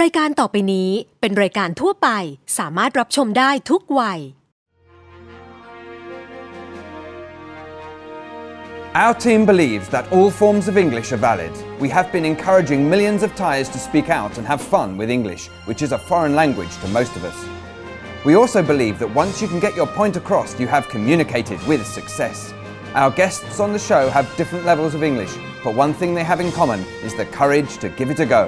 รายการต่อไปนี้เป็นรายการทั่วไปสามารถรับชมได้ทุกวัย Our team believes that all forms of English are valid. We have been encouraging millions of Thais to speak out and have fun with English, which is a foreign language to most of us. We also believe that once you can get your point across, you have communicated with success. Our guests on the show have different levels of English, but one thing they have in common is the courage to give it a go.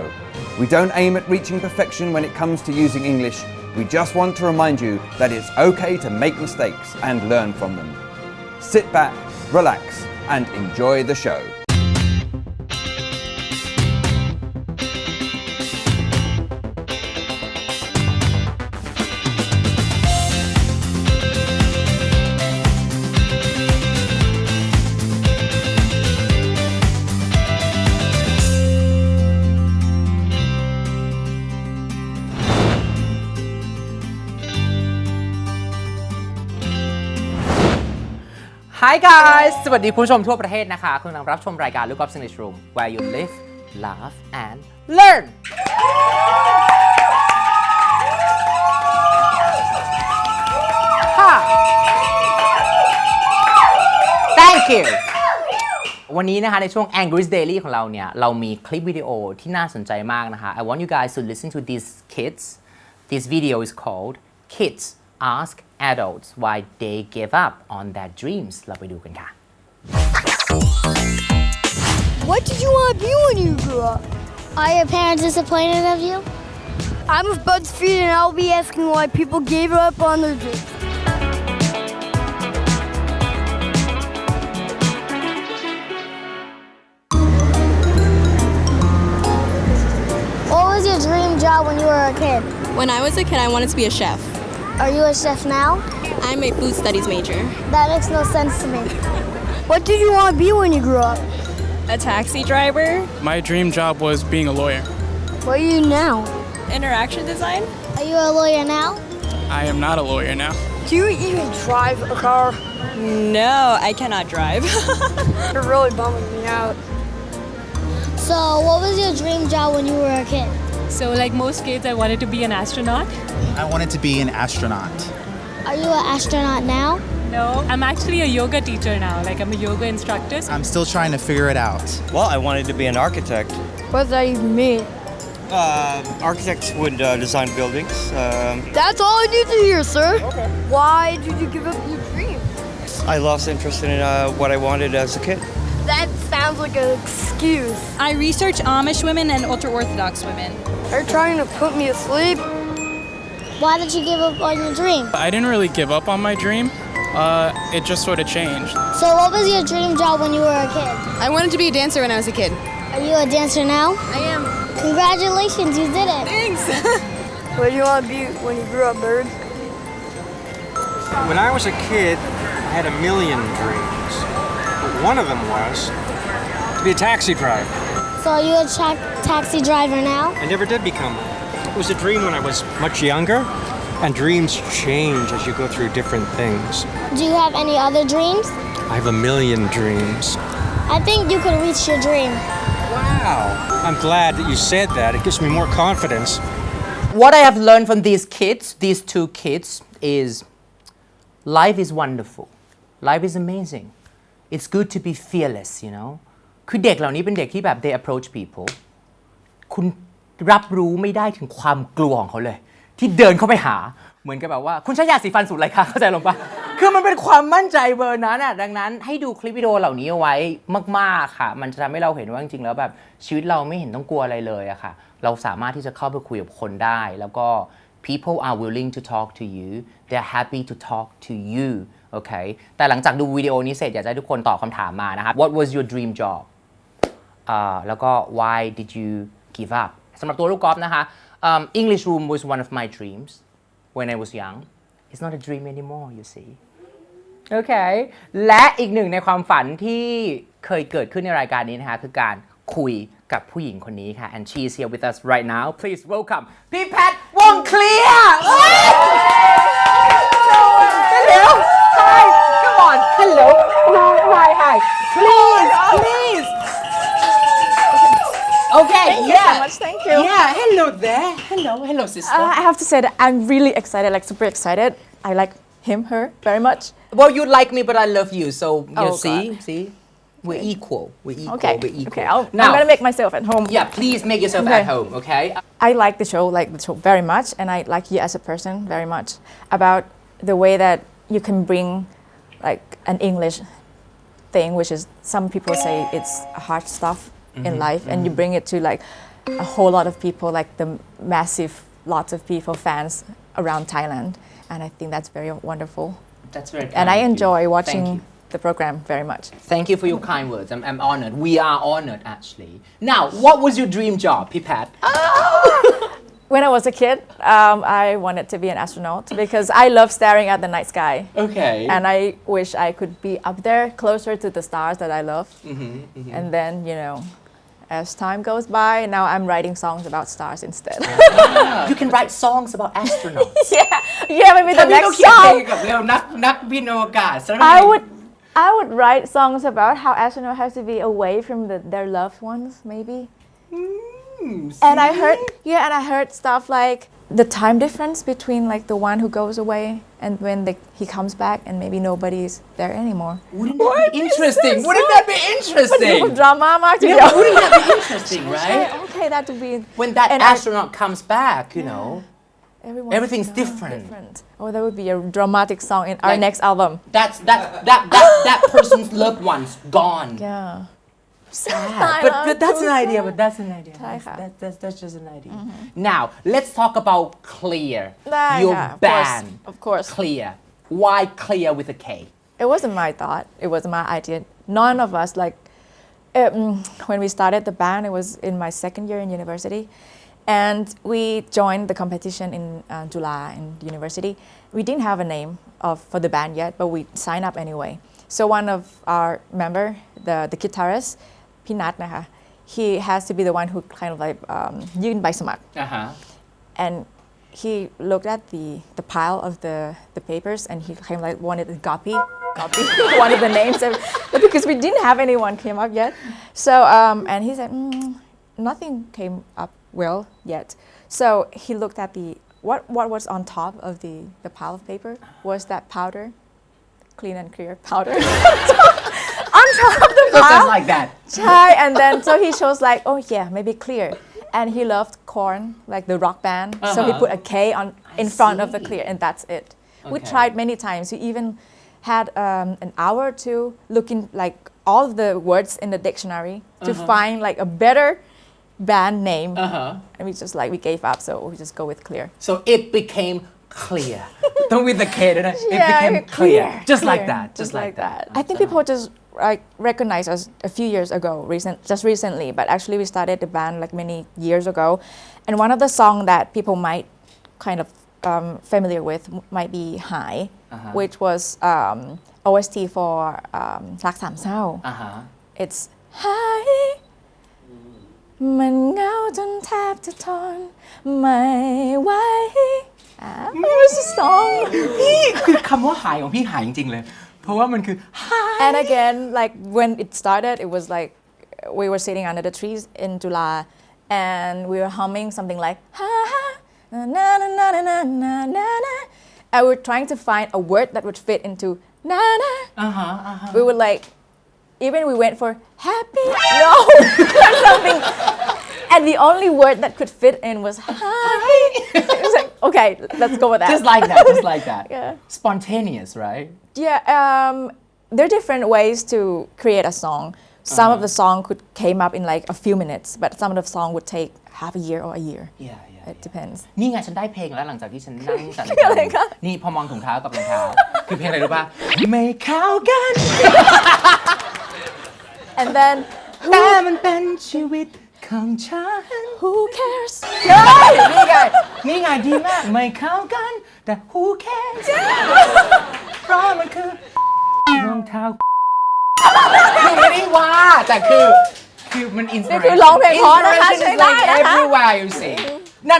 We don't aim at reaching perfection when it comes to using English. We just want to remind you that it's okay to make mistakes and learn from them. Sit back, relax, and enjoy the show. Hi guys สวัสดีคุณผู้ชมทั่วประเทศนะคะคุณกำลังรับชมรายการ Loukgolf English Room where you live, laugh and learn ค่ะ Thank you วันนี้นะคะในช่วง English Daily ของเราเนี่ยเรามีคลิปวิดีโอที่น่าสนใจมากนะคะ I want you guys to listen to these kids. This video is called Kids Ask Adults why they gave up on their dreams เราไปดูกันค่ะ What did you want to be when you grew up? Are your parents disappointed of you? I'm with BuzzFeed and I'll be asking why people gave up on their dreams. What was your dream job when you were a kid? When I was a kid, I wanted to be a chef. Are you a chef now? I'm a food studies major. That makes no sense to me. What did you want to be when you grew up? A taxi driver. My dream job was being a lawyer. What are you now? Interaction design. Are you a lawyer now? I am not a lawyer now. Do you even drive a car? No, I cannot drive. You're really bumming me out. So, what was your dream job when you were a kid? So, like most kids, I wanted to be an astronaut. I wanted to be an astronaut. Are you an astronaut now? No, I'm actually a yoga teacher now. Like, I'm a yoga instructor. I'm still trying to figure it out. Well, I wanted to be an architect. What does that even mean? Architects would design buildings. That's all I need to hear, sir. Okay. Why did you give up your dream? I lost interest in what I wanted as a kid. That sounds like an excuse. I research Amish women and ultra-Orthodox women. Are you trying to put me asleep? Why did you give up on your dream? I didn't really give up on my dream. It just sort of changed. So, what was your dream job when you were a kid? I wanted to be a dancer when I was a kid. Are you a dancer now? I am. Congratulations, you did it. Thanks. What did you want to be when you grew up, bird? When I was a kid, I had a million dreams. One of them was to be a taxi driver. So, are you a taxi driver now? I never did become one. It was a dream when I was much younger, and dreams change as you go through different things. Do you have any other dreams? I have a million dreams. I think you could reach your dream. Wow. I'm glad that you said that. It gives me more confidence. What I have learned from these kids, these two kids, is life is wonderful. Life is amazing. It's good to be fearless, you know. คือเด็กเหล่านี้เป็นเด็กที่แบบ they approach people คุณรับรู้ไม่ได้ถึงความกลัวของเขาเลยที่เดินเข้าไปหาเหมือนกับแบบว่าคุณใช้ยาสีฟันสูตรอะไรคะเข้าใจลงปะคือมันเป็นความมั่นใจเบอร์นั้นอ่ะดังนั้นให้ดูคลิปวิดีโอเหล่านี้เอาไว้มากๆค่ะมันจะทำให้เราเห็นว่าจริงๆแล้วแบบชีวิตเราไม่เห็นต้องกลัวอะไรเลยอะค่ะเราสามารถที่จะเข้าไปคุยกับคนได้แล้วก็ people are willing to talk to you they're happy to talk to you okay แต่หลังจากดูวิดีโอนี้เสร็จอยากจะให้ทุกคนตอบคำถามมานะครับ what was your dream job แล้วก็ why did you give up สำหรับตัวลูกกอล์ฟนะคะ English room was one of my dreams when I was young it's not a dream anymore you see okay และอีกหนึ่งในความฝันที่เคยเกิดขึ้นในรายการนี้นะคะคือการคุยกับผู้หญิงคนนี้ค่ะ and she is here with us right now please welcome พี่แพทวงเคลียร์ hello hi come on hello hi please okay Thank you so much. Thank you. Yeah, hello there. Hello, sister. I have to say that I'm really excited, like super excited. I like him, her very much. Well, you like me, but I love you. So you Oh, see, we're equal. Okay. We're equal. Okay. I'm Now, gonna make myself at home. yeah, please make yourself Okay. at home, okay? I like the show very much, and I like you as a person very much. About the way that you can bring like an English thing, which is some people say it's hard stuff in life, and you bring it to like a whole lot of people, like the massive lots of people, fans around Thailand, and I think that's very wonderful. That's very kind And I of you. enjoy Thank watching you. the program very much. Thank you for your kind words. I'm honored. We are honored, actually. Now, what was your dream job, Pipat? When I was a kid, I wanted to be an astronaut because I love staring at the night sky. Okay. And I wish I could be up there closer to the stars that I love. And then, as time goes by, now I'm writing songs about stars instead. You can write songs about astronauts. Yeah, maybe the next song. I would write songs about how astronauts have to be away from their loved ones, maybe. And I heard stuff like the time difference between like the one who goes away and when he comes back and maybe nobody's there anymore. Wouldn't that be interesting? Wouldn't that be interesting? Drama, Mark. Yeah, wouldn't that be interesting, right? Okay, that would be. When that astronaut comes back, everything's No, different. Oh, that would be a dramatic song in our next album. That person's loved one's gone. Yeah. Sad. But that's an idea. That's just an idea. Now let's talk about Klear, your band. Of course. Klear. Why Klear with a K? It wasn't my thought. It wasn't my idea. None of us when we started the band, it was in my second year in university, and we joined the competition in July in university. We didn't have a name for the band yet, but we signed up anyway. So one of our member, the guitarist, พี่นัทนะคะ he has to be the one who kind of like ยื่นใบสมัคร and he looked at the pile of the papers and he kind of like wanted a copy one of the names but because we didn't have anyone came up yet, so and he said nothing came up well yet, so he looked at what was on top of the pile of paper was that powder, clean and clear powder on top of the pile. Just like that. And then so he chose like, oh yeah, maybe Klear, and he loved Korn, like the rock band, so he put a K in front of the Klear, and that's it. We tried many times. We even had an hour or two looking like all of the words in the dictionary to find like a better band name, and we gave up, so we just go with Klear. So it became Klear. Don't with the K, did I? It became Klear. Just like that. Just like that. I think people just recognized us a few years ago, just recently, but actually we started the band like many years ago, and one of the songs that people might kind of familiar with might be High, which was OST for รักสามเศร้า. It's High มันเหงาจนแทบจะทนไม่ไหว What's the song? พี่คือคำว่าหายของพี่หายจริงๆเลยเพราะว่ามันคือ And again, like when it started, it was like we were sitting under the trees in July, and we were humming something like ha ha na na na na na na na na, and we were trying to find a word that would fit into na na. We were like, even we went for happy, no, something, and the only word that could fit in was hi. It was like, okay, let's go with that. Just like that. Yeah. Spontaneous, right? Yeah, there are different ways to create a song. Some of the song came up in like a few minutes, but some of the song would take half a year or a year. Yeah. It depends. นี่ไงฉันได้เพลงแล้วหลังจากที่ฉันนั่งจัดราย อะไร การ คะ นี่พอมองถุงเท้ากับรองเท้าคือเพลงอะไรรู้ป่ะไม่เข้ากัน And then แต่มันเป็นชีวิตของฉัน who cares? นี่ไงดีมากไม่เข้ากันแต่ who cares เพราะมันคือรองเท้าคือไม่ได้ว่าแต่คือมัน inspiration คือร้องเพลงเพราะนะคะ Inspiration ใช้ is ได้ like นะคะ everywhere you see. No.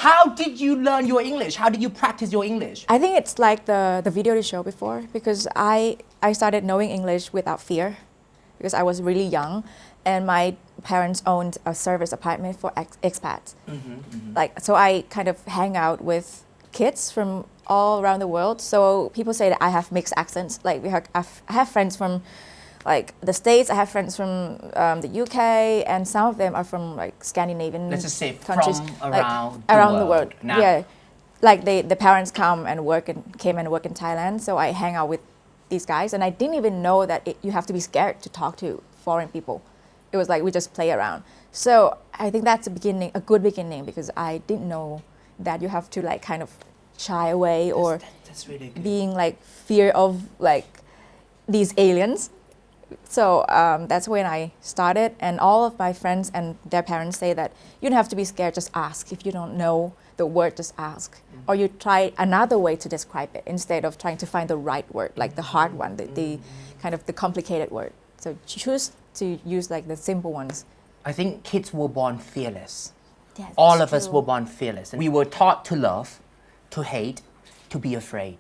How did you learn your English? How did you practice your English? I think it's like the video you showed before, because I started knowing English without fear because I was really young, and my parents owned a service apartment for expats. Like, so I kind of hang out with kids from all around the world. So people say that I have mixed accents. Like I have friends from like the States. I have friends from the UK, and some of them are from like Scandinavian Let's just say countries, from like, around the world. Now. Yeah, like the parents came and work in Thailand. So I hang out with these guys, and I didn't even know that you have to be scared to talk to foreign people. It was like we just play around. So I think that's a good beginning, because I didn't know that you have to like kind of shy away or That's really good. being like fear of like these aliens. So that's when I started, and all of my friends and their parents say that you don't have to be scared, just ask. If you don't know the word, just ask. Or you try another way to describe it instead of trying to find the right word, like the hard one, the kind of the complicated word. So choose to use like the simple ones. I think kids were born fearless. Yes, All that's of us true. were born fearless. We were taught to love, to hate, to be afraid.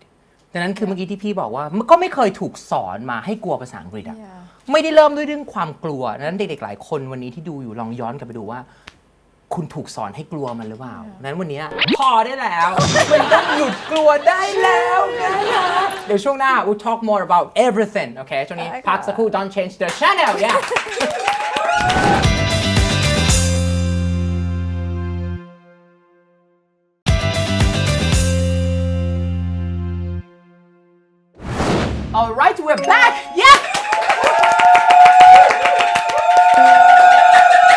ดังนั้นคือเมื่อกี้ที่พี่บอกว่ามันก็ไม่เคยถูกสอนมาให้กลัวภาษาอังกฤษอะ Yeah. ไม่ได้เริ่มด้วยเรื่องความกลัวดังนั้นเด็กๆหลายคนวันนี้ที่ดูอยู่ลองย้อนกลับไปดูว่า คุณถูกสอนให้กลัวมันหรือเปล่าดังนั้นวันนี้พอได้แล้ว มันต้องหยุดกลัวได้แล้วนะคะเดี๋ยวช่วงหน้า we'll talk more about everything โอเคช่วงนี้พักสักครู่ don't change the channel yeah All right, we're back. Yeah.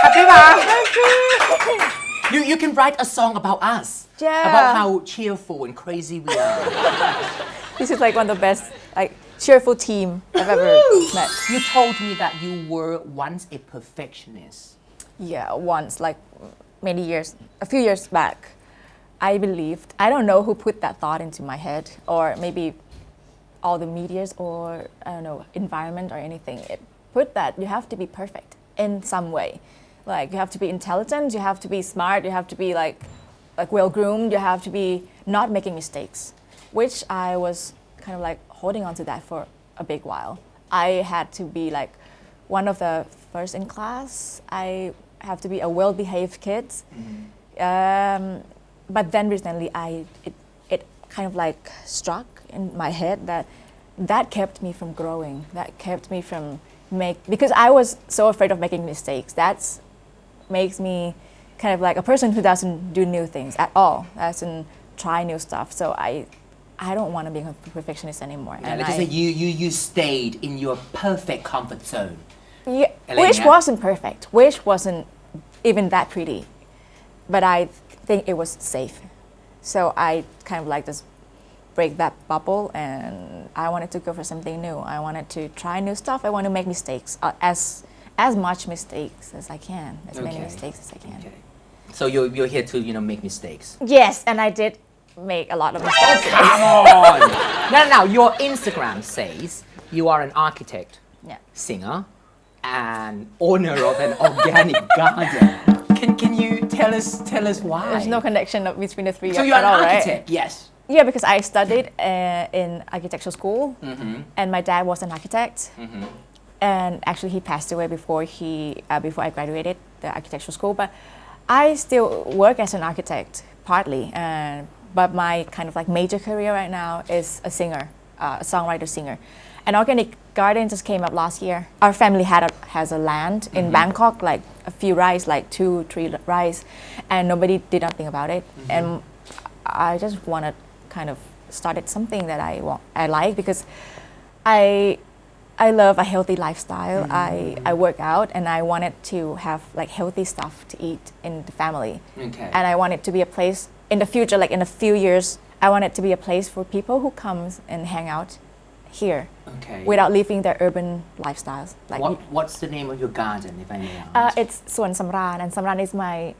Happy ba? You can write a song about us. Yeah. About how cheerful and crazy we are. This is like one of the best like cheerful team I've ever met. You told me that you were once a perfectionist. Yeah, once, like a few years back, I believed, I don't know who put that thought into my head, or maybe all the medias or I don't know, environment or anything. It put that you have to be perfect in some way. Like you have to be intelligent, you have to be smart, you have to be like well-groomed, you have to be not making mistakes, which I was kind of like holding on to that for a big while. I had to be like one of the first in class. I have to be a well-behaved kid. But then recently it kind of like struck in my head that kept me from growing, that kept me from because I was so afraid of making mistakes. That makes me kind of like a person who doesn't do new things at all, doesn't try new stuff. So I don't want to be a perfectionist anymore. Yeah, like I said, you stayed in your perfect comfort zone. Yeah, which wasn't perfect, which wasn't even that pretty, but I think it was safe. So I kind of like just break that bubble, and I wanted to go for something new. I wanted to try new stuff. I want to make mistakes, as much mistakes as I can, as many mistakes as I can. Okay. So you're here to make mistakes. Yes, and I did make a lot of mistakes. Come on. Now your Instagram says you are an architect, singer, and owner of an organic garden. Can you tell us why? There's no connection between the three. So you're at an all, architect, right? yes. Yeah, because I studied in architectural school, and my dad was an architect. And actually, he passed away before I graduated the architectural school. But I still work as an architect partly. But my kind of like major career right now is a singer, a songwriter-singer. An organic garden just came up last year. Our family has a land in Bangkok, like a few rice, like 2-3 rice, and nobody did nothing about it. And I just wanted kind of started something that I like, because I love a healthy lifestyle. I work out, and I wanted to have like healthy stuff to eat in the family. Okay. And I want it to be a place in the future, like in a few years, I want it to be a place for people who comes and hang out here. Okay. Without leaving their urban lifestyles. Like what's the name of your garden, if I may ask? It's Suan Samran, and Samran is my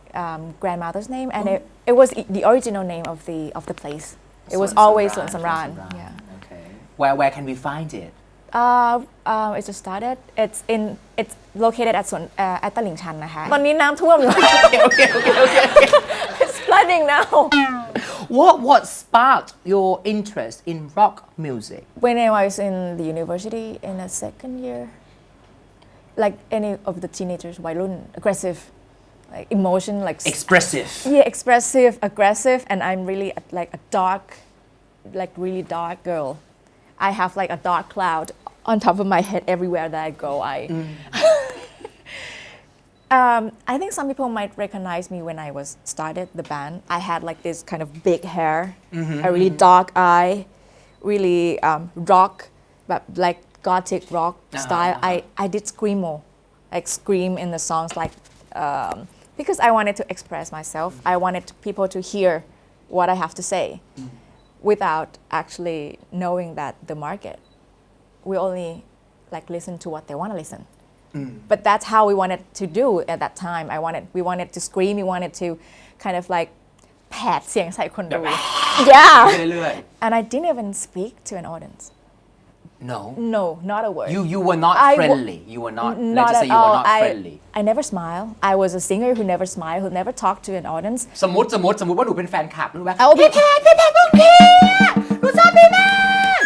grandmother's name, and it was the original name of the place. It was always Suan Samran. Yeah. Okay. Where can we find it? It just started. It's located at Tallingchan นะคะตอนนี้น้ำท่วมอยู่ Okay. It's flooding now. What sparked your interest in rock music? When I was in the university in the second year, like any of the teenagers วัยรุ่น aggressive like emotion like expressive expressive aggressive and I'm really like a dark like really dark girl I have like a dark cloud on top of my head everywhere that I go I think some people might recognize me when I was started the band I had like this kind of big hair a really dark eye really rock but like gothic rock style I did screamo like scream in the songs like because I wanted to express myself I wanted people to hear what I have to say without actually knowing that the market we only like listen to what they want to listen but that's how we wanted to do at that time we wanted to scream we wanted to kind of like แผดเสียงใส่คนดู yeah and I didn't even speak to an audience no not a word you were not friendly you were not let's just say you were not friendly I never smile I was a singer who never smile who never talked to an audience สมมติว่าหนูเป็นแฟนคลับรู้ไหมพี่แพทพวกพี่หนูชอบพี่แพท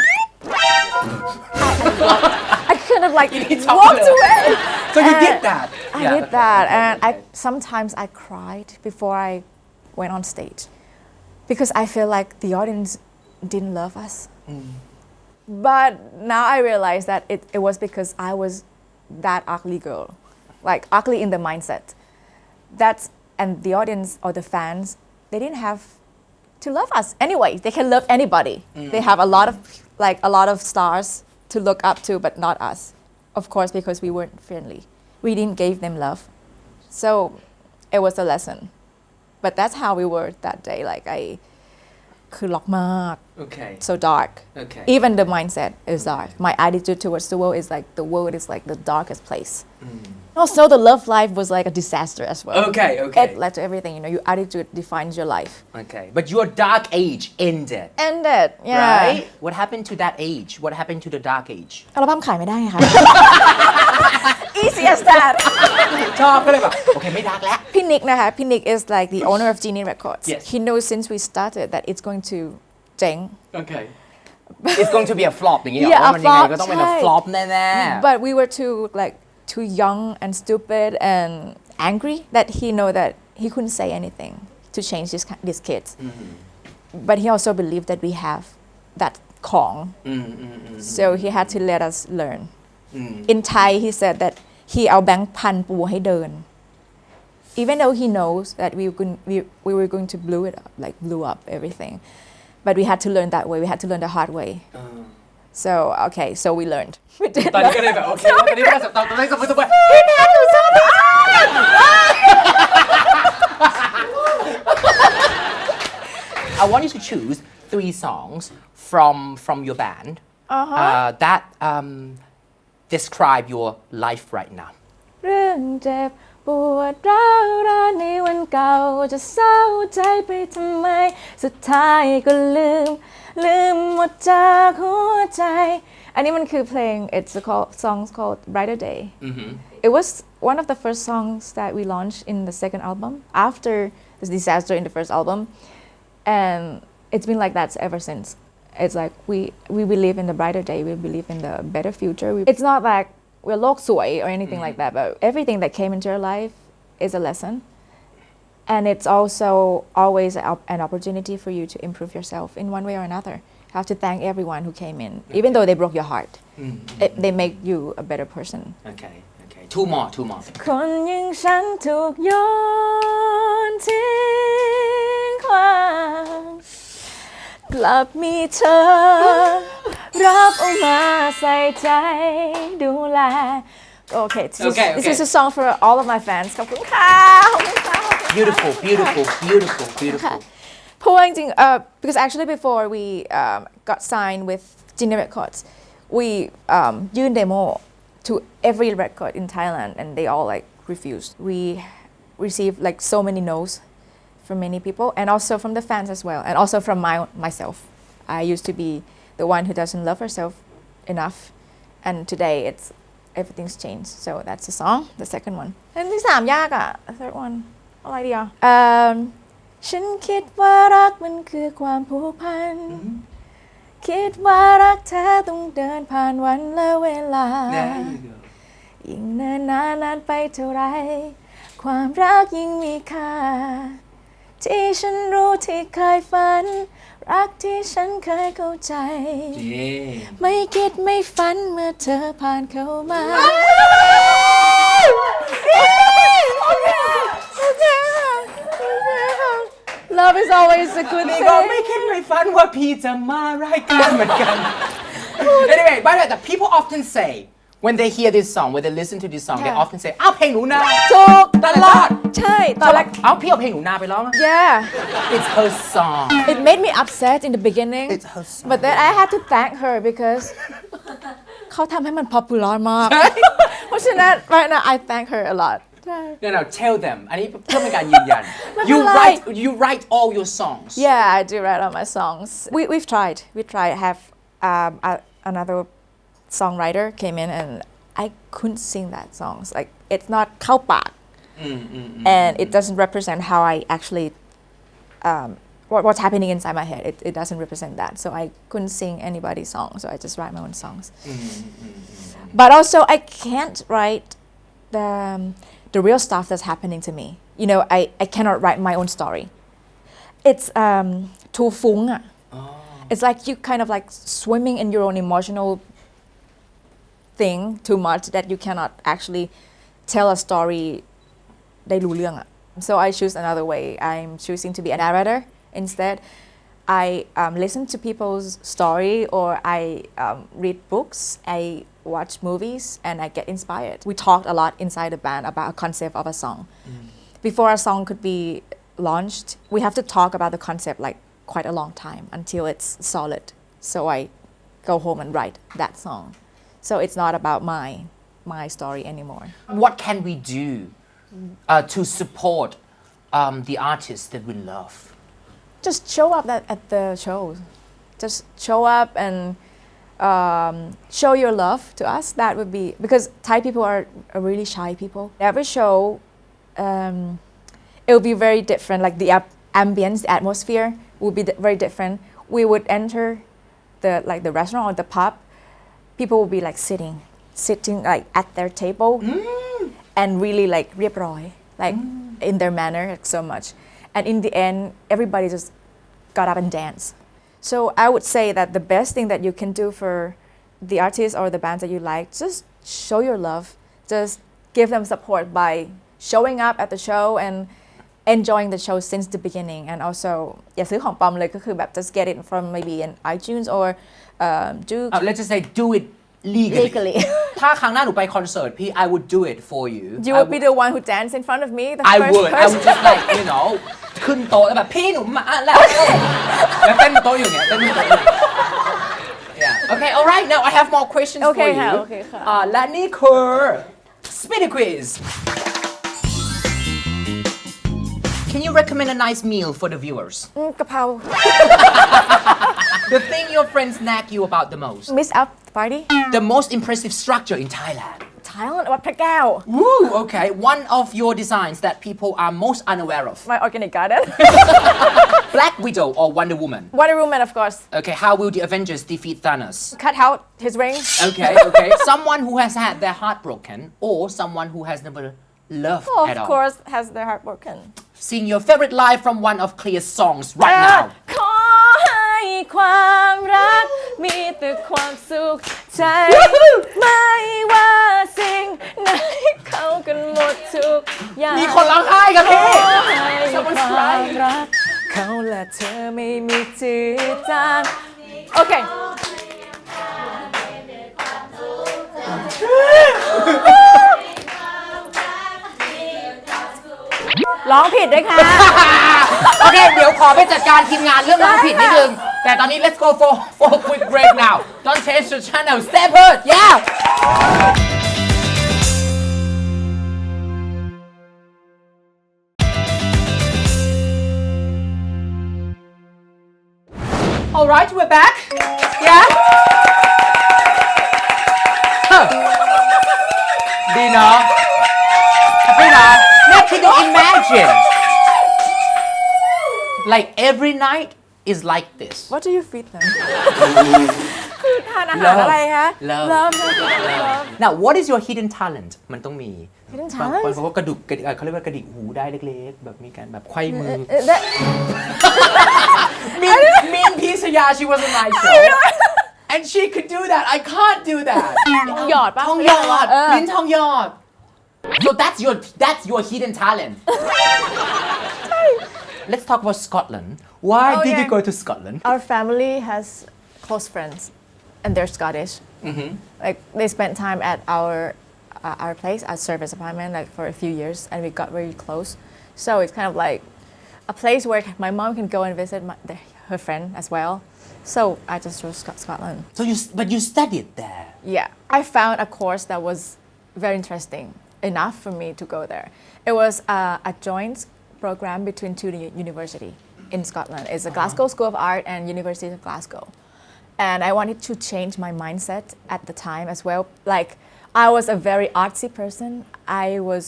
I kind of like walked away so you did that I did that and sometimes I cried before I went on stage because I feel like the audience didn't love us but now I realize that it was because I was that ugly girl like ugly in the mindset and the audience or the fans they didn't have to love us anyway they can love anybody they have a lot of stars to look up to but not us of course because we weren't friendly we didn't give them love so it was a lesson but that's how we were that day like I คือล็อกมาก okay so dark okay even the mindset is dark my attitude towards the world is like the world is like the darkest place also the love life was like a disaster as well okay it led to everything you know your attitude defines your life okay but your dark age ended yeah right what happened to that age what happened to the dark age อัลบั้มขายไม่ได้ไงคะ easy as that ชอบก็เลยแบบโอเคไม่ดักแล้ว พี่นิกนะคะพี่นิก is like the owner of Genie Records yes he knows since we started that it's going to เจ๋ง okay it's going to be a flop อย่างงี้เหรอว่ามันยังไงก็ต้องเป็น a flop แน่ๆ but we were too young and stupid and angry that he know that he couldn't say anything to change these kids but he also believed that we have that ของ so he had to let us learn in Thai he said that he เอาแบงค์พันปูให้เดิน even though he knows that we were going to blew up everything but we had to learn that way we had to learn the hard way so okay so we learned ตอนนี้ก็เลยแบบโอเคตอนนี้ก็จะต้องสมมติว่าพี่แม่หนูชอบพี่อ้อน I want you to choose 3 songs from your band that describe your life right now เรื่องเจ็บปวดร้าวรานในวันเก่าจะเศร้าใจไปทำไมสุดท้ายก็ลืมหมดจากหัวใจอันนี้มันคือเพลง it's called songs called Brighter Day it was one of the first songs that we launched in the second album after the disaster in the first album and it's been like that ever since it's like we believe in the brighter day we believe in the better future it's not like we're โลกสวย or anything like that but everything that came into your life is a lesson and it's also always an opportunity for you to improve yourself in one way or another you have to thank everyone who came in even though they broke your heart they make you a better person okay two more คนอย่างฉันถูกโยนทิ้งขว้างกลับมีเธอรับเอามาใส่ใจดูแล Okay, this is a song for all of my fans ขอบคุณค่ะ beautiful เพราะว่าจริงๆbecause actually before we got signed with Genie Records we ยื่น demo to every record in Thailand and they all like refused we received like so many no's from many people and also from the fans as well and also from myself I used to be the one who doesn't love herself enough and today everything's changed so that's the song the second one อันที่3ยากอ่ะ third one อะไรดีอ่ะฉันคิดว่ารักมันคือความผูกพันคิดว่ารักแท้ต้องเดินผ่านวันและเวลา ยิ่งเนิ่นนานไปเท่าไรความรักยิ่งมีค่าที่ฉันรู้ที่เคยฝันรักที่ฉันเคยเข้าใจไม่คิดไม่ฝันเมื่อเธอผ่านเข้ามา Love is always a good thing ก็ไม่คิดไม่ฝันว่าพี่จะมารายการเหมือนกัน Anyway by the way that people often say when they hear this song when they listen to this song they often say อ้าวเพลงหนูนาถูก ตลอด ใช่ตอนแรก เอ้าพี่เอาเพลงหนูนาไปร้อง Yeah It's her song It made me upset in the beginning It's her song but then I had to thank her because เขาทำให้มัน popular มาก เพราะฉะนั้น right now I thank her a lot No tell them อันนี้เพื่อเป็นการยืนยัน you write all your songs Yeah I do write all my songs we've tried have another songwriter came in and I couldn't sing that songs like it's not เข้าปากand it doesn't represent how I actually what's happening inside my head it doesn't represent that so I couldn't sing anybody's song so I just write my own songs but also I can't write the real stuff that's happening to me you know I cannot write my own story it's too ฟุ้งอ่ะit's like you kind of like swimming in your own emotional thing too much that you cannot actually tell a story ได้รู้เรื่องอ่ะ so I choose another way I'm choosing to be a narrator instead I listen to people's story or I read books I watch movies and I get inspired we talked a lot inside the band about a concept of a song before a song could be launched we have to talk about the concept like quite a long time until it's solid so I go home and write that song so it's not about my story anymore what can we do to support the artists that we love just show up at the shows just show up and show your love to us that would be because Thai people are really shy people every show it will be very different like the ambience the atmosphere will be very different we would enter the restaurant or the pub people will be like sitting like at their table and really like เรียบร้อย like in their manner like, so much and in the end everybody just got up and danced so I would say that the best thing that you can do for the artists or the bands that you like just show your love just give them support by showing up at the show and enjoying the show since the beginning and also อย่าซื้อของปลอมเลยก็คือแบบ just get it from maybe an iTunes or do let's just say do it legally ถ้าครั้งหน้าหนูไปคอนเสิร์ตพี่ I would do it for you you would be the one who dance in front of me the I first would just like you know ขึ้นโต๊ะแล้วแบบพี่หนูมาแล้วแล้วเต้นโต๊ะอยู่เนี่ยเต้นโต๊ะอยู่ yeah okay alright now I have more questions for you ค่ะและนี่คือ Speedy Quiz Can you recommend a nice meal for the viewers กะเพรา The thing your friends nag you about the most miss out party The most impressive structure in Thailand Thailand วัดพระแก้ว Woo okay one of your designs that people are most unaware of my organic garden Black Widow or Wonder Woman Wonder Woman of course Okay how will the Avengers defeat Thanos cut out his wings Okay someone who has had their heart broken or someone who has never loved at all of course has their heart broken Sing your favorite line from one of Klear's songs right now ขอให้ความรักมีแต่ความสุขใจไม่ว่าสิ่งไหนเข้ากันหมดทุกอย่างมีคนร้องไห้กันพี่ ขอให้ความรักเขาและเธอไม่มีจืดจางโอเคร้องผิดด้วยค่ะ โอเคเดี๋ยวขอไปจัดการทีมงานเรื่องร้องผิดนิดนึงแต่ตอนนี้ let's go for a quick break now don't change the channel stay put yeah alright we're back yeah ดีเนาะพี่นะเนี่ยคิดดู imagine like every night is like this What do you feed them คือท ทานอาหารอะไรคะ Love Now what is your hidden talent มันต้องมี Hidden บาง talent คนเขาก็กระดุกเขาเรียกว่ากระดิกหูได้เล็กๆแบบมีการแบบไขว้มือ me and Pisaya she was in my show and she could do that I can't do that หยอดป่ะ ทองหยอดลิ้นทองหยอด so that's your hidden talent let's talk about Scotland why did you go to Scotland Our family has close friends and they're Scottish like they spent time at our place, our service apartment, like for a few years, and we got very close. So it's kind of like a place where my mom can go and visit her friend as well. So I just chose Scotland. So but you studied there. Yeah, I found a course that was very interesting enough for me to go there. It was a joint program between two universities in Scotland. It's the Glasgow School of Art and University of Glasgow. And I wanted to change my mindset at the time as well. Like I was a very artsy person. I was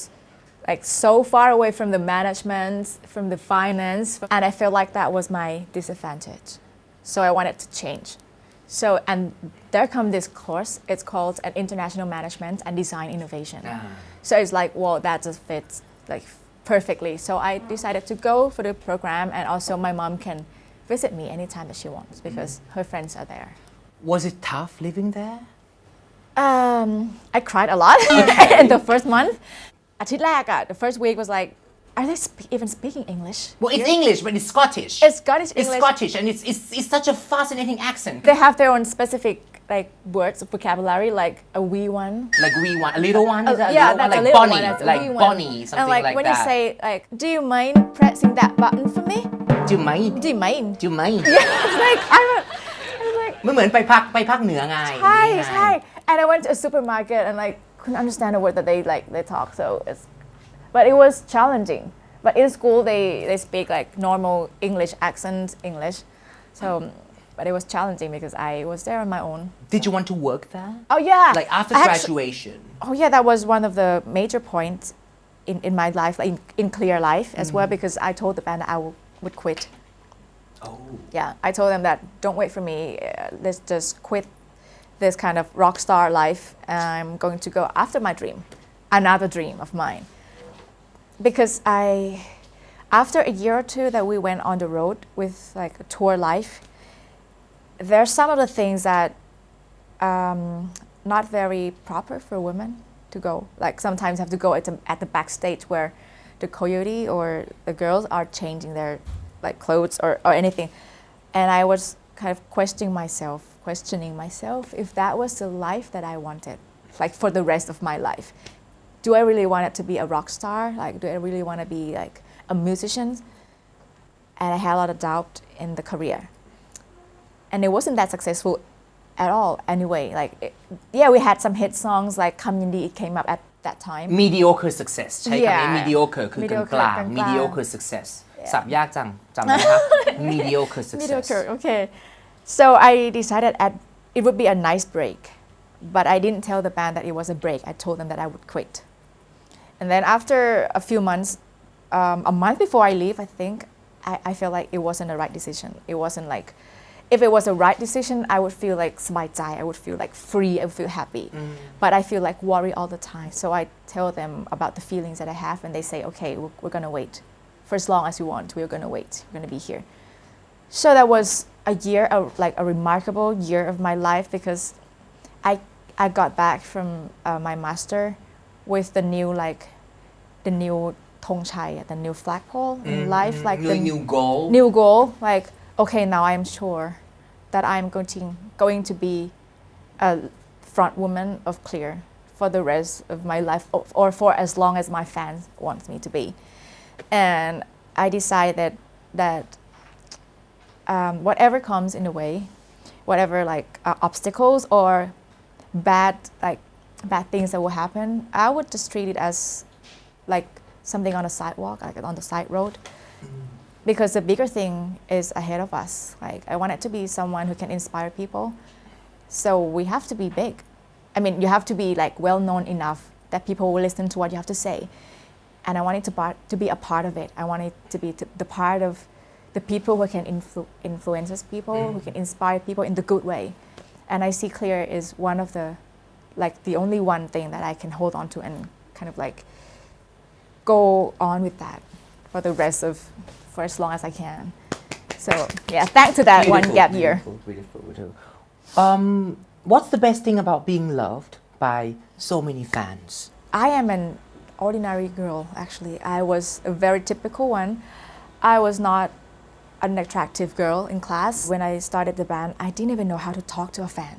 like so far away from the management, from the finance, and I felt like that was my disadvantage. So I wanted to change. So and there come this course. It's called an International Management and Design Innovation. So it's like, well, that just fits like perfectly. So I decided to go for the program, and also my mom can visit me anytime that she wants because her friends are there. Was it tough living there? I cried a lot in the first month. อาทิตย์แรกอะ the first week was like, are they even speaking English? Well, it's English, but it's Scottish. It's Scottish English. It's Scottish, and it's such a fascinating accent. They have their own specific like words, vocabulary, like a wee one. Like wee one, a little one. Is that Yeah, a little one? that's Like a little Bonnie, one. That's a like wee one. Bonnie, something and like when that. you say like, do you mind pressing that button for me? Do you mind? Do you mind? Do you mind? Yeah, it's like I was like. เหมือนไปภาคเหนือไง ใช่ and I went to a supermarket and like couldn't understand a word that they talk, so but it was challenging. But in school they speak like normal English accent English, so but it was challenging because I was there on my own. Did you want to work there? Oh yeah. Like after graduation? Oh yeah, that was one of the major points in my life, like in Klear life as well, because I told the band that I would quit. Oh. Yeah, I told them that don't wait for me. Let's just quit this kind of rock star life. I'm going to go after my dream, another dream of mine. Because after a year or two that we went on the road with like a tour life, there's some of the things that not very proper for women to go. Like sometimes have to go at the backstage where the coyote or the girls are changing their like clothes or anything, and I was kind of questioning myself if that was the life that I wanted, like for the rest of my life. Do I really want it to be a rock star? Like, do I really want to be like a musician? And I had a lot of doubt in the career, and it wasn't that successful at all. Anyway, like yeah, we had some hit songs like "Come Yindi." It came up at that time. Mediocre success ใช้คำนี้ Yeah. mediocre คือกลาง Mediocre mediocre success สับยากจังจำไหมครับ mediocre success Mediocre, okay. So I decided it would be a nice break, but I didn't tell the band that it was a break. I told them that I would quit. And then after a few months, a month before I leave, I think, I felt like it wasn't the right decision. It wasn't like, if it was a right decision, I would feel like สบายใจ I would feel like free, I would feel happy. But I feel like worry all the time. So I tell them about the feelings that I have, and they say, okay, we're gonna wait. For as long as you want, we're gonna wait. We're gonna be here. So that was a year, like a remarkable year of my life, because I got back from my master with the new thong chai, the new flagpole in life, like the new goal. Like, okay, now I'm sure that I'm going to be a front woman of Klear for the rest of my life, or for as long as my fans want me to be. And I decided that whatever comes in the way, whatever like obstacles or bad things that will happen, I would just treat it as like something on a sidewalk, like on the side road. Because the bigger thing is ahead of us. Like I want it to be someone who can inspire people. So we have to be big. I mean, you have to be like well known enough that people will listen to what you have to say. And I want it to be a part of it. I want it to be the part of the people who can influence people, who can inspire people in the good way. and I see Klear is one of the like the only one thing that I can hold on to and kind of like go on with that for the rest of for as long as I can. So yeah, thanks to that one gap year. Beautiful. What's the best thing about being loved by so many fans? I am an ordinary girl, actually. I was a very typical one. I was not an attractive girl in class. When I started the band, I didn't even know how to talk to a fan.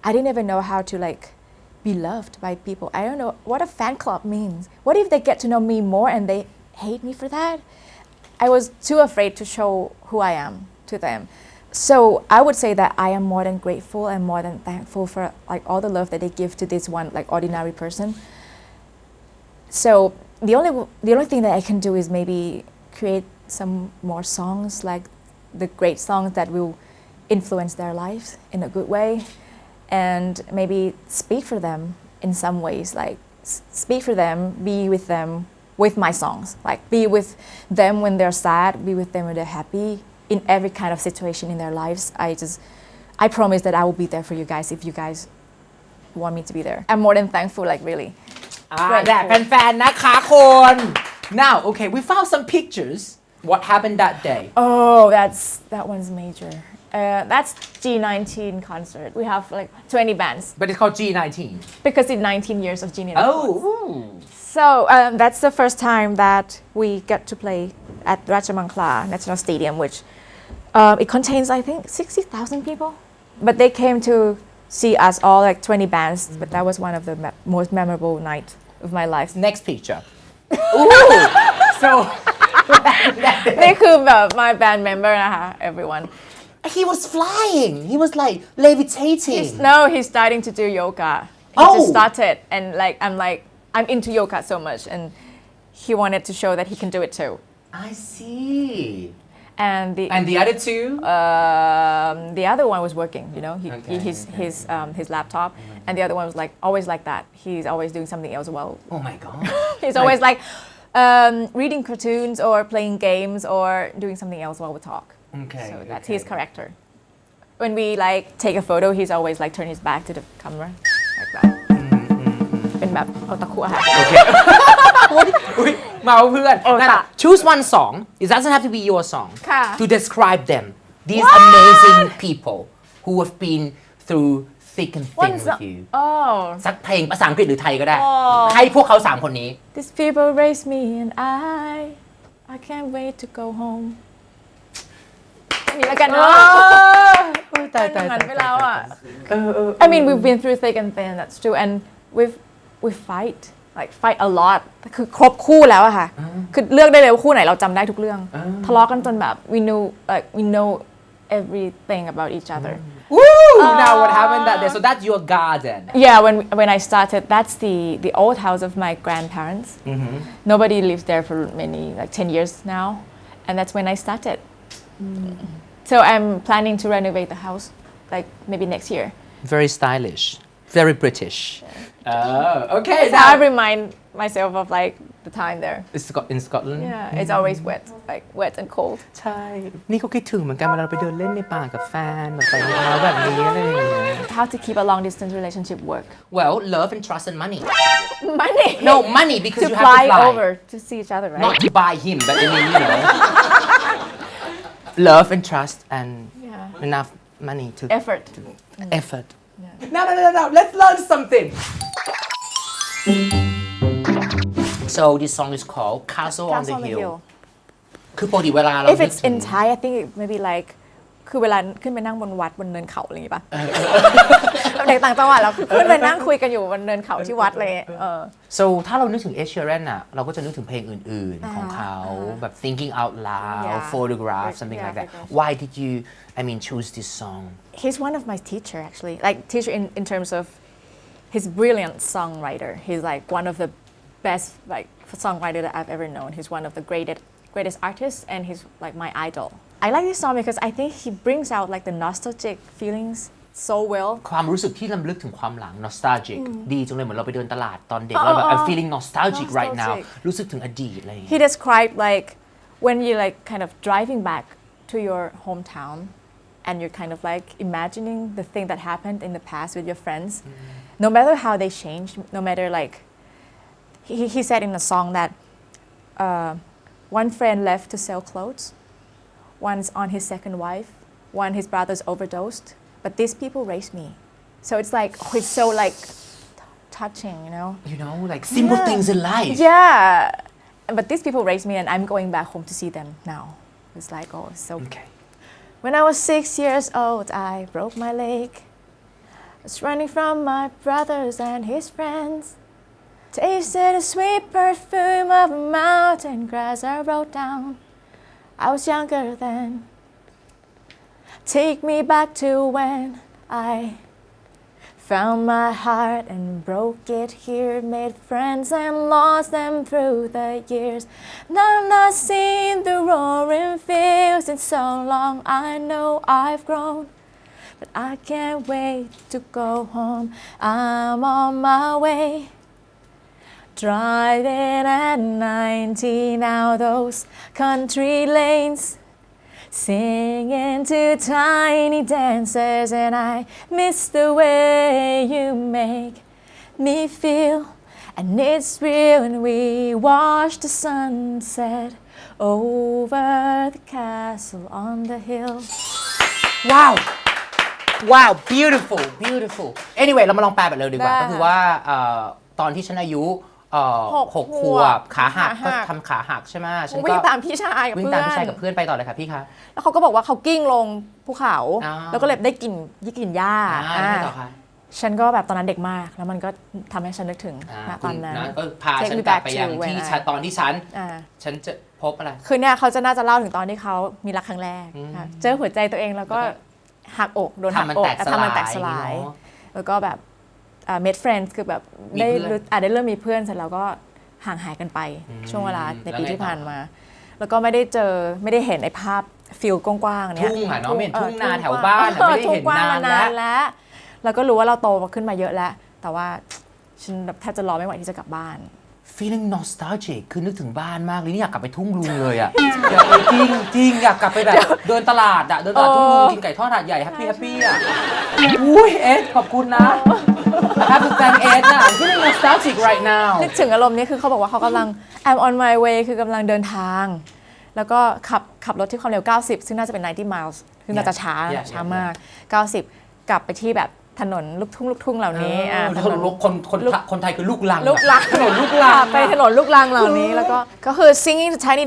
I didn't even know how to like be loved by people. I don't know what a fan club means. What if they get to know me more and they hate me for that? I was too afraid to show who I am to them. So I would say that I am more than grateful and more than thankful for like all the love that they give to this one like ordinary person. So the only thing that I can do is maybe create some more songs like the great songs that will influence their lives in a good way and maybe speak for them in some ways, like speak for them, be with them with my songs, like be with them when they're sad, be with them when they're happy, in every kind of situation in their lives. I promise that I will be there for you guys if you guys want me to be there. I'm more than thankful, like really. แด่แฟนๆนะคะคน Now okay we found some pictures. What happened that day? Oh, that one's major. That's G19 concert. We have like 20 bands. But it's called G19. Because it's 19 years of Genie. Oh. So that's the first time that we get to play at Rajamangla National Stadium, which it contains I think 60,000 people. But they came to see us all like 20 bands. But that was one of the most memorable nights of my life. Next picture. Ooh. So. นี่คือแบบ my band member นะคะ everyone. He was flying. He was like levitating. He's starting to do yoga. He just started and like I'm into yoga so much and he wanted to show that he can do it too. I see. And the other two? The other one was working, you know, his laptop, and the other one was like always like that. He's always doing something else while. Oh my god. He's always like reading cartoons or playing games or doing something else while we talk. Okay. So that's his character. When we like take a photo, he's always like turn his back to the camera like that. เป็นแบบโอตาคุอะค่ะ Okay. มาเพื่อน Choose one song. It doesn't have to be your song. ค่ะ To describe them. These amazing people who have been through thick and thin with you. สักเพลงภาษาอังกฤษหรือไทยก็ได้ ให้พวกเขา3คนนี้ These people raised me and I can't wait to go home. นี่แล้วกันเนาะตายไปแล้วอ่ะ I mean we've been through thick and thin, that's true, and we fight a lot คือครบคู่แล้วอะค่ะคือเลือกได้เลยว่าคู่ไหนเราจำได้ทุกเรื่องทะเลาะกันจนแบบ we know everything about each other. Now what happened that day? So that's your garden. Yeah, when I started, that's the old house of my grandparents. Nobody lives there for many 10 years now, and that's when I started. So I'm planning to renovate the house maybe next year. Very stylish, very British. Okay. That's how I remind myself of the time there. In Scotland? Yeah, it's always wet and cold. ใช่ นี่ก็คิดถึงเหมือนกันเวลาเราไปเดินเล่นในป่ากับแฟนแบบใส่รองเท้าแบบนี้อะไรอย่างเงี้ย How to keep a long distance relationship work? Well, love and trust and money. Money? No, money because to you have to fly over to see each other, right? Not to buy him, but I mean, love and trust and enough money to effort. No. Let's learn something. So this song is called Castle on the Hill. คือปกติเวลาเรา If it's in Thai, I think it maybe คือเวลาขึ้นไปนั่งบนวัดบนเนินเขาอะไรอย่างงี้ป่ะเด็กต่างจังหวัดเราขึ้นไปนั่งคุยกันอยู่บนเนินเขาที่วัดเลย So ถ้าเรานึกถึง Ed Sheeran น่ะเราก็จะนึกถึงเพลงอื่นๆของเขาแบบ Thinking Out Loud, Photograph, something like that. Why did you, choose this song? He's one of my teacher actually, teacher in terms of he's brilliant songwriter. He's one of the best songwriter that I've ever known. He's one of the greatest artists, and he's my idol. I like this song because I think he brings out the nostalgic feelings so well. ความรู้สึกที่รำลึกถึงความหลัง nostalgic ดีจังเลยเหมือนเราไปเดินตลาดตอนเด็กแล้วแบบ I'm feeling nostalgic right now รู้สึกถึงอดีตอะไรอย่างเงี้ย He described when you kind of driving back to your hometown and you're kind of like imagining the thing that happened in the past with your friends, no matter how they changed, no matter like he said in a song that one friend left to sell clothes, one's on his second wife, one his brother's overdosed, but these people raised me. So it's like it's so like touching, you know, like simple things in life. Yeah, but these people raised me, and I'm going back home to see them now. It's like so. Okay. When I was 6 years old, I broke my leg. I was running from my brothers and his friends. Tasted the sweet perfume of mountain grass I rode down. I was younger then. Take me back to when I found my heart and broke it here, made friends and lost them through the years. Now I'm not seeing the roaring fields in so long. I know I've grown, but I can't wait to go home. I'm on my way, driving at 90 now, those country lanes.Singing to tiny dancers, and I miss the way you make me feel, and it's real. And we watch the sunset over the castle on the hill. Wow Wow beautiful beautiful Anyway เรามาลองแปลแบบเร็วดีกว่าก็คือว่าตอนที่ฉันอายุ6 ขวบขาหักก็ทำขาหักใช่ไหมฉันก็วิ่งตามพี่ชายกับเพื่อนวิ่งตามพี่ชายกับเพื่อนไปต่อเลยค่ะพี่คะแล้วเขาก็บอกว่าเขากิ้งลงภูเขาแล้วก็เลยได้กินหญ้าต่อค่ะฉันก็แบบตอนนั้นเด็กมากแล้วมันก็ทำให้ฉันนึกถึงตอนนั้นก็พาฉันกลับไปยังที่ตอนที่ฉันจะพบอะไรคือเนี่ยเขาจะน่าจะเล่าถึงตอนที่เขามีรักครั้งแรกเจอหัวใจตัวเองแล้วก็หักอกโดนหักอกทำมันแตกสลายแล้วก็แบบmade friends คือแบบได้เริ่มมีเพื่อนเสร็จแล้วก็ห่างหายกันไปช่วงเวลาในปีที่ผ่านมาแล้วก็ไม่ได้เห็นไอ้ภาพฟิลกว้างๆเนี่ยทุ่งเนาะไม่เห็นทุ่งนาแถวบ้านไม่ได้เห็นนานแล้วก็รู้ว่าเราโตขึ้นมาเยอะแล้วแต่ว่าฉันแทบจะรอไม่ไหวที่จะกลับบ้าน feeling nostalgic คือนึกถึงบ้านมากเลยนี่อยากกลับไปทุ่งลุงเลยอ่ะจริงอยากกลับไปแบบเดินตลาดทุ่งลุงกินไก่ทอดถาดใหญ่แฮปปี้อ่ะอุ้ยขอบคุณนะHave to thank Ed นะ I'm feeling nostalgic right now นึกถึงอารมณ์นี้คือเขาบอกว่าเขากำลัง I'm on my way คือกำลังเดินทางแล้วก็ขับรถที่ความเร็ว90ซึ่งน่าจะเป็น90 miles คือน่าจะช้ามาก90กลับไปที่แบบถนนลูกทุ่งเหล่านี้ถนนคนไทยคือลูกลังถนนลูกลังไปถนนลูกลังเหล่านี้แล้วก็คือ singing to tiny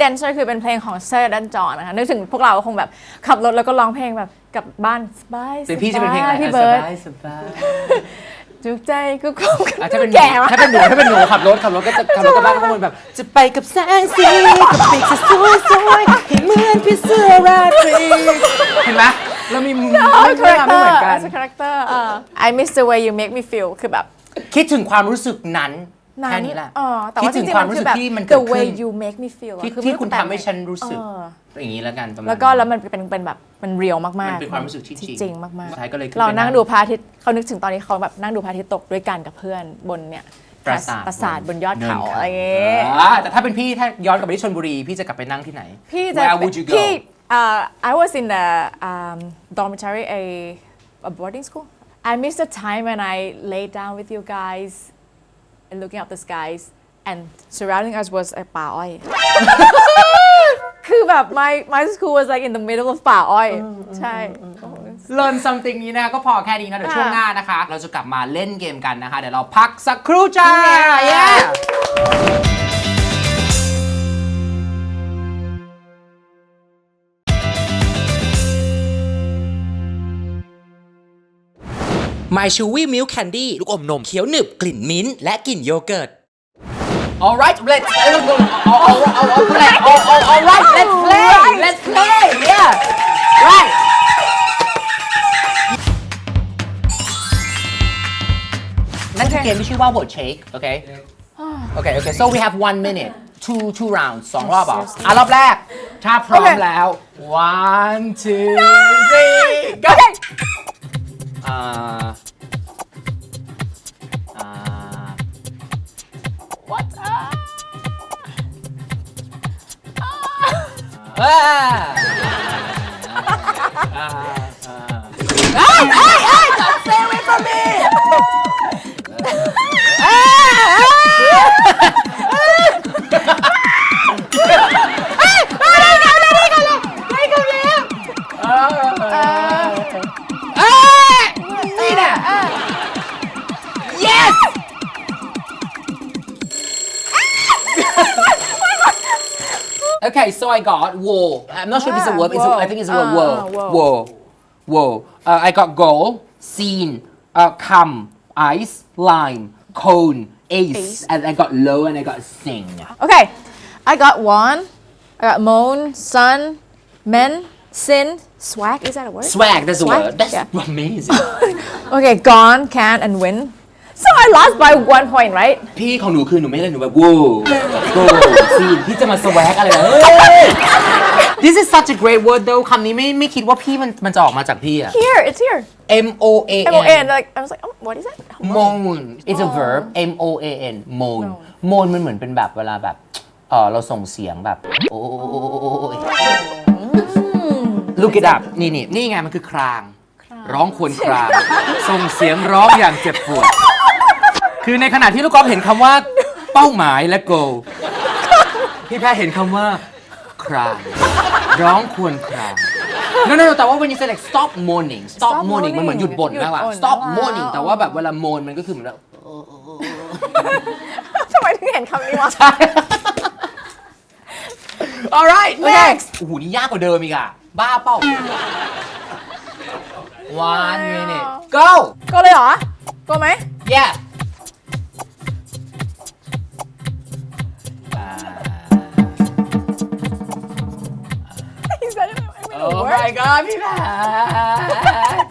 dancer คือเป็นเพลงของเซอร์ดันจอห์นนะคะนึกถึงพวกเราคงแบบขับรถแล้วก็ร้องเพลงแบบกลับบ้านสบายเป็นพี่จะเป็นเพลงอะไรพี่เบิร์ดจุกใจกูคงแก่ถ้าเป็นหนูขับรถก็จะขับรถกลับบ้านก็มันแบบจะไปกับแสงสีกับปีกสวยๆเห็นเหมือนพี่เสื้อราตรีเห็นไหมแล้วมีไม่เหมือนกัน character I miss the way you make me feel คือแบบคิดถึงความรู้สึกนั้นแค่นี้แหละคิดถึงความรู้สึกที่มันเกิด the way you make me feel ที่คุณทำให้ฉันรู้สึกอย่างนี้แล้วกันแล้วมันเป็นแบบมันเรียลมากๆมันเป็นความรู้สึกที่จริงมากๆเรานั่งดูพระอาทิตย์เขานึกถึงตอนนี้เขาแบบนั่งดูพระอาทิตย์ตกด้วยกันกับเพื่อนบนเนี่ยปราสาทบนยอดเขาอะไรอย่างเงี้ยแต่ถ้าเป็นพี่ถ้าย้อนกลับไปที่ชลบุรีพี่จะกลับไปนั่งที่ไหน Where would you go I was in the dormitory a boarding school I miss the time when I laid down with you guys and looking up the skies and surrounding us was a ป่าอ้อยคือแบบ my school was like in the middle of ป่าอ้อยใช่ learn something นี้นะก็พอแค่นี้นะเดี๋ยวช่วงหน้านะคะเราจะกลับมาเล่นเกมกันนะคะเดี๋ยวเราพักสักครู่จ้า My Chewy Milk Candy ลูกอมนมเคี้ยวหนึบกลิ่นมิ้นท์และกลิ่นโยเกิร์ต Alright let's play yeah right นั่นคือเกมที่ชื่อว่า Word Shake okay so we have 1 minute two rounds 2 รอบรอบแรกถ้าพร้อมแล้ว 1 2 3 go What? Stay away from me นี่น่ะ yes okay so I got wall I'm not sure if it's a word I think it's a word wall I got goal scene come ice lime cone ace and I got low and I got sing Okay, I got one. I got moan, sun, men, sin, swag. Is that a word? swag that's a Swag? word that's Yeah. amazing Okay, gone, can, and win. So I lost by 1 point, right? พี่ของหนูคือหนูไม่เล่นหนูแบบ whoa go scene พี่จะมา swag อะไรนะ This is such a great word though คำนี้ไม่คิดว่าพี่มันจะออกมาจากพี่อะ Here, it's here. M-O-A-N M-O-N. Like I was like, oh, what is that? moan it's a verb M-O-A-N moan moan มันเหมือนเป็นแบบเวลาแบบเราส่งเสียงแบบโอ้ย Look it up นี่ไงมันคือครางร้องครวญครางส่งเสียงร้องอย่างเจ็บปวดคือในขณะที่ลูกกอล์ฟเห็นคำว่าเป้าหมายและ goal พี่แพ้เห็นคำว่าครางร้องครวญครางno แต่ว่า when you say like stop moaning มันเหมือนหยุดบ่นมากกว่า stop moaning แต่ว่าแบบเวลา moan มันก็คือเหมือนแบบ ทำไมถึงเห็นคำนี้วะ alright next โอ้โหนี่ยากกว่าเดิมอีกอะบ้าเป้า 1 minute go ก็เลยเหรอ ก็ไหม yeah Is that even a oh word? my god พี่แพท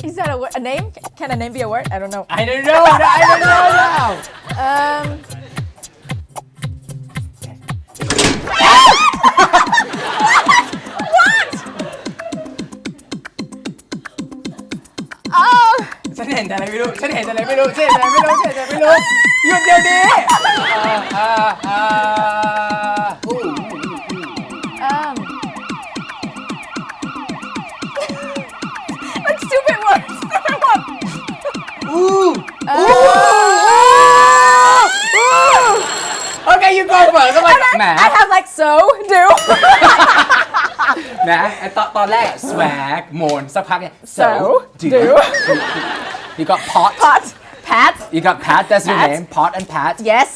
Is that a word? A name? Can a name be a word? I don't know. I don't know now Oh, ฉันเห็นอะไรไม่รู้หยุดเดี๋ยวนี้ like stupid word. Stupid word. Okay you go first ทำไมแหม I have like so, do. แหมตอนแรก swag โมนสักพักเนี่ย So, do. You got pot Pot. Pat. You got Pat that's your Pat. name Pot and Pat Yes.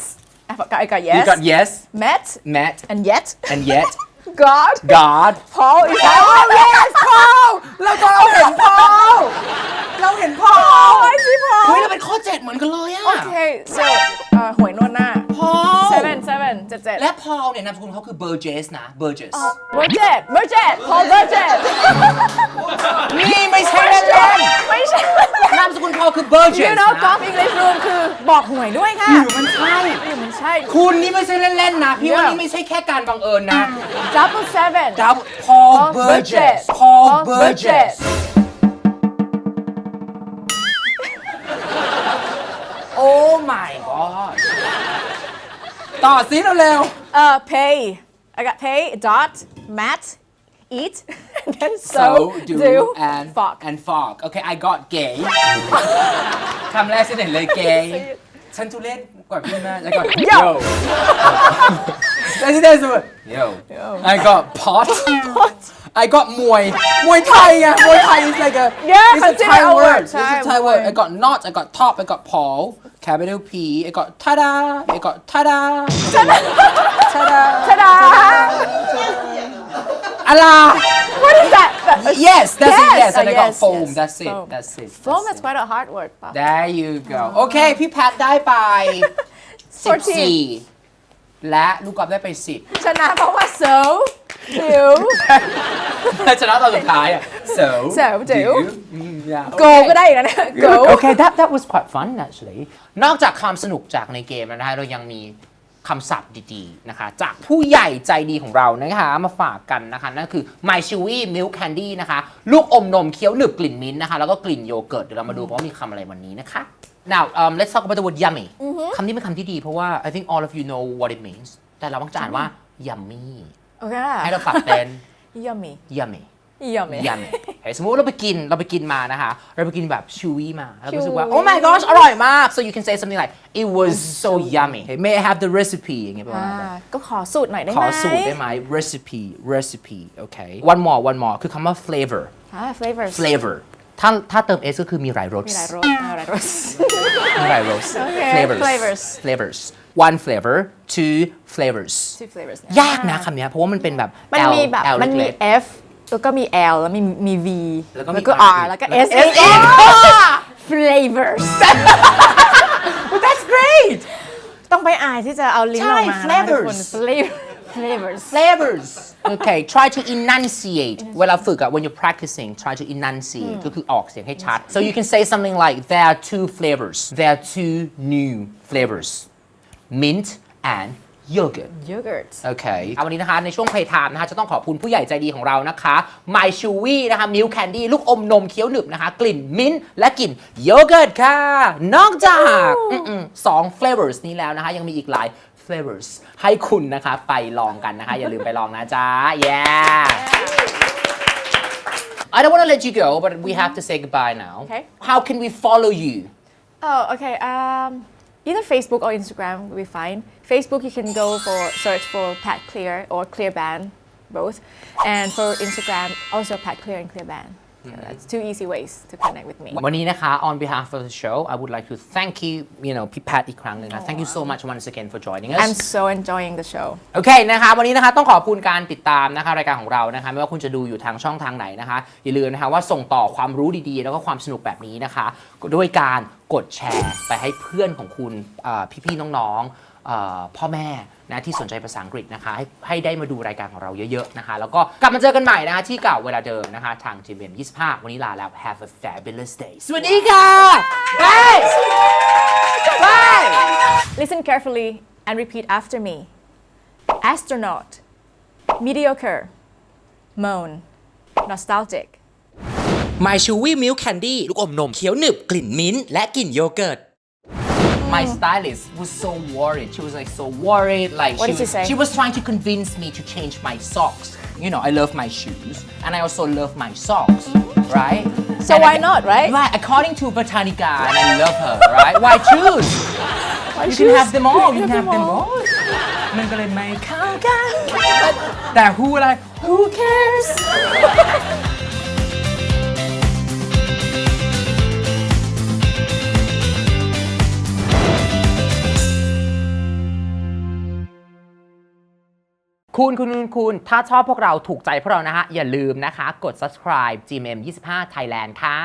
I got yes. You got yes Met. Met And yet. and yet God. God Paul. Is that oh yes, Paul. เราเห็น Paul I see Paul. เฮ้ยเราเป็นข้อ 7เหมือนกันเลยอะ Okay, so หวยนวดหน้า Paul 7 และ Paul เนี่ยนามสกุลเขาคือ Burgess นะ Burgess Burgess Paul Burgess นี่ไม่ใช่เล่น ไม่ใช่ ๆนามสกุล Paul คือ Burgess You know นะ Golf English Room คือบอกหวยด้วยค่ะ หรือมันใช่ มันใช่ คุณนี่ไม่ใช่เล่นๆนะพี่ว่านี่ไม่ใช่แค่การบังเอิญนะ Double 7 Double Paul Burgess Paul Burgess Oh my god ต่อซิเร็ว Pay I got pay dot mat eat and then so do and fuck fog Okay I got gay คำแรกฉันเห็นเลย gay ฉันทุเรศกว่าพี่มากแล้วก็ yo แล้วที่ได้สุด yo I got pot I got มวยไทยไงมวยไทย is like a it's a Thai word it's a Thai word I got not I got top I got Paul capital P I got tada Ta-da Allah What is that? Yes that's it yes and I got yes, foam yes. that's it Foam. that's it Foam is quite a hard word ป่ะ There you go โอเคพี่แพทได้ไป 14 และลูกกอล์ฟได้ไป 10 ชนะเพราะว่า so do และชนะตอนสุดท้ายอ่ะ so do yeah go ก็ได้อีกนะเนี่ย go okay that was quite fun actually นอกจากความสนุกจากในเกมแล้วนะคะเรายังมีคำศัพท์ดีๆนะคะจากผู้ใหญ่ใจดีของเรานะคะมาฝากกันนะคะนั่นคือ My Chewy Milk Candy นะคะลูกอมนมเคี้ยวหนึบกลิ่นมิ้นท์นะคะแล้วก็กลิ่นโยเกิร์ตเดี๋ยวเรามาดูว่ามีคำอะไรวันนี้นะคะ Now let's talk about the word yummy คำนี้เป็นคำที่ดีเพราะว่า I think all of you know what it means แต่เรามักจะอ่านว่า yummy โอเค ให้เราปรับเป็น yummy yummy Yummy. yummy สมมติเราไปกินมานะคะเราไปกินแบบชูวี่มาแล้วรู้สึกว่า oh my gosh อร่อยมาก so you can say something like it was so yummy may I have the recipe อย่างเงี้ยประมาณนั้น ก็ขอสูตรหน่อยได้ไหม ขอสูตรได้ไหม recipe okay one more คือคำว่า flavor flavor ถ้าเติม s ก็คือมีหลายรส มีหลายรส มีหลายรส flavors one flavor two flavors ยากนะคำนี้เพราะว่ามันเป็นแบบ มันมีแบบ L มันมี เล็ก F แล้วก็มี L แล้วมี V แล้วก็มี R แล้วก็ S flavors but that's great ต้องไปอ่านที่จะเอาลิ้นออกมา flavors flavors okay try to enunciate เวลาฝึกอะ when you're practicing try to enunciate ก็คือออกเสียงให้ชัด so you can say something like there are two flavors there are two new flavors mint and yogurt โอเควันนี้นะคะในช่วง playtime นะคะจะต้องขอบคุณผู้ใหญ่ใจดีของเรานะคะ My Chewy นะคะ Milk Candy ลูกอมนมเคี้ยวหนึบนะคะกลิ่นมิ้นท์และกลิ่นโยเกิร์ตค่ะนอกจาก2 flavors นี้แล้วนะคะยังมีอีกหลาย flavors ให้คุณนะคะไปลองกันนะคะอย่าลืมไปลองนะจ๊ะ yeah I don't want to let you go but we have to say goodbye now okay how can we follow you oh okay either Facebook or Instagram will be fine. Facebook, you can go search for Pat Klear or Klear Band, both. And for Instagram, also Pat Klear and Klear Band. So that's 2 easy ways to connect with me. วันนี้นะคะ on behalf of the show, I would like to thank you, พี่แพทอีกครั้งหนึ่งนะ Thank you so much once again for joining us. I'm so enjoying the show. โอเคนะคะวันนี้นะคะต้องขอบคุณการติดตามนะคะรายการของเรานะคะไม่ว่าคุณจะดูอยู่ทางช่องทางไหนนะคะอย่าลืมนะคะว่าส่งต่อความรู้ดีๆแล้วก็ความสนุกแบบนี้นะคะด้วยการกดแชร์ไปให้เพื่อนของคุณพี่ๆน้องๆพ่อแม่นะที่สนใจภาษาอังกฤษนะคะให้ได้มาดูรายการของเราเยอะๆนะคะแล้วก็กลับมาเจอกันใหม่นะคะที่เก่าเวลาเดิมนะคะทาง GMM 25 วันนี้ลาแล้ว Have a fabulous day สวัสดีค่ะ Bye Bye Listen carefully and repeat after me. Astronaut, mediocre, moan, nostalgic. My Chewy Milk Candy ลูกอมนมเคี้ยวหนึบกลิ่นมิ้นท์และกลิ่นโยเกิร์ตMy stylist was so worried. She was like so worried. Like what did she say? She was trying to convince me to change my socks. I love my shoes and I also love my socks, right? So why not, right? Right. According to Botanica, and I love her, right? Why choose? You can have them all. You can have them all. มันก็เลยไม่เข้ากันแต่ who cares? คุณถ้าชอบพวกเราถูกใจพวกเรานะฮะอย่าลืมนะคะกด subscribe GMM 25 Thailand ค่ะ